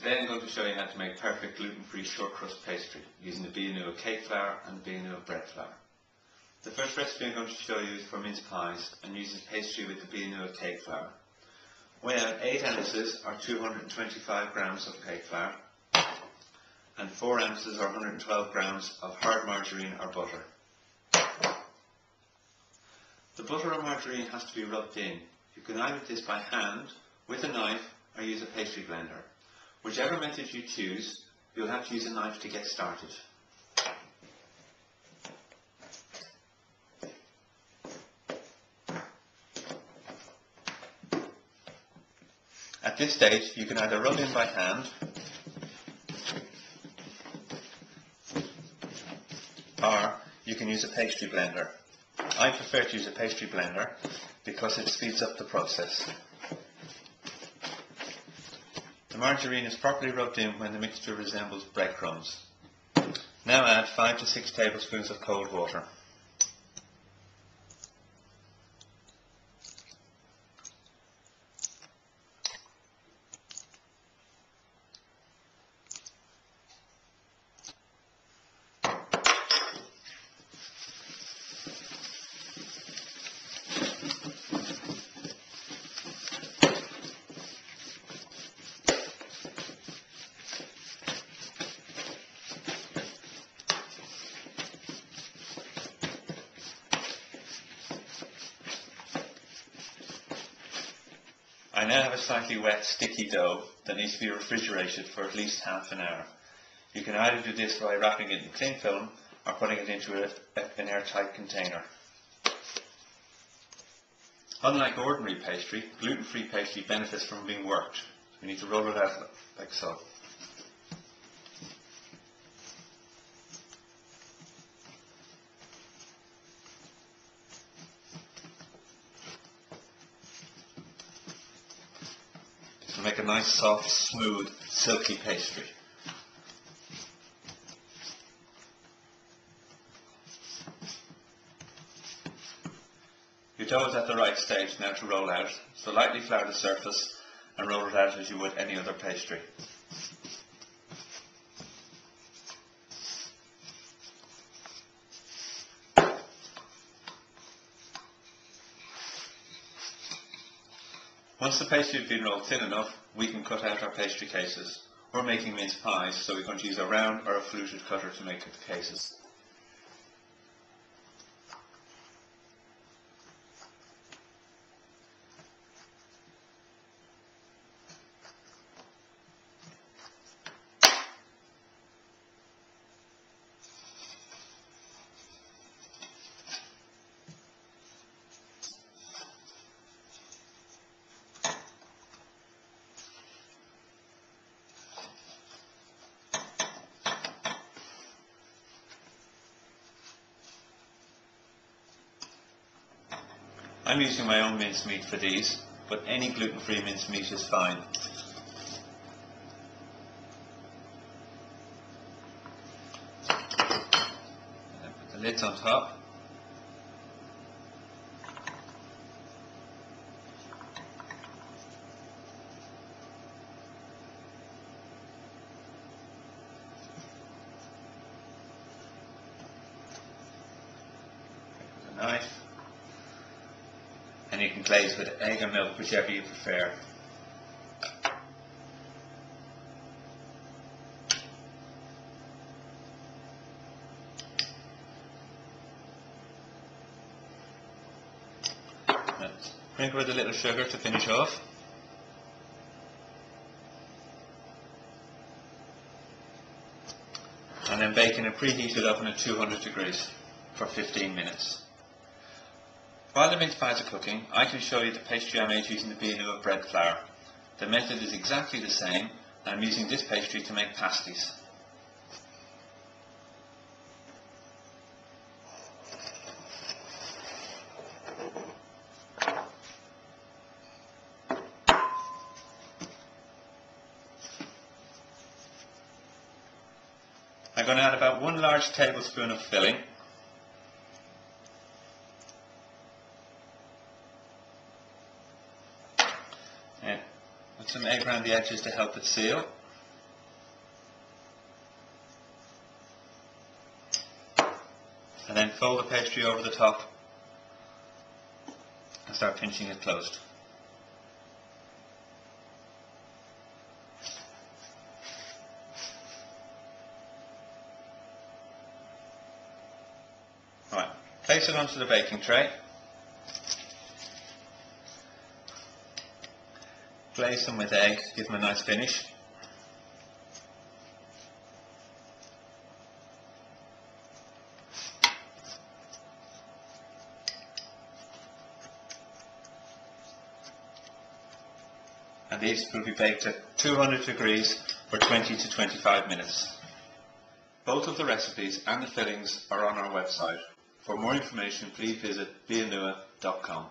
Today I'm going to show you how to make perfect gluten-free short crust pastry using the B&O cake flour and B&O bread flour. The first recipe I'm going to show you is for mince pies and uses pastry with the B&O cake flour. Weigh out 8 ounces or 225 grams of cake flour and 4 ounces or 112 grams of hard margarine or butter. The butter or margarine has to be rubbed in. You can either do this by hand, with a knife, or use a pastry blender. Whichever method you choose, you'll have to use a knife to get started. At this stage, you can either rub in by hand or you can use a pastry blender. I prefer to use a pastry blender because it speeds up the process. The margarine is properly rubbed in when the mixture resembles breadcrumbs. Now add 5 to 6 tablespoons of cold water. I now have a slightly wet, sticky dough that needs to be refrigerated for at least half an hour. You can either do this by wrapping it in cling film or putting it into an airtight container. Unlike ordinary pastry, gluten-free pastry benefits from being worked. We need to roll it out like so. To make a nice, soft, smooth, silky pastry. Your dough is at the right stage now to roll out, so lightly flour the surface and roll it out as you would any other pastry. Once the pastry has been rolled thin enough, we can cut out our pastry cases. We're making mince pies, so we're going to use a round or a fluted cutter to make the cases. I'm using my own mincemeat for these, but any gluten-free mincemeat is fine. And put the lids on top. With a knife. And you can glaze with egg or milk, whichever you prefer. Sprinkle with a little sugar to finish off. And then bake in a preheated oven at 200 degrees for 15 minutes. While the mince pies are cooking, I can show you the pastry I made using the B&O bread flour. The method is exactly the same, and I'm using this pastry to make pasties. I'm going to add about 1 large tablespoon of filling. Put some egg around the edges to help it seal. fold the pastry over the top and start pinching it closed. Right, place it onto the baking tray. Glaze them with egg, give them a nice finish. And these will be baked at 200 degrees for 20 to 25 minutes. Both of the recipes and the fillings are on our website. For more information, please visit beanua.com.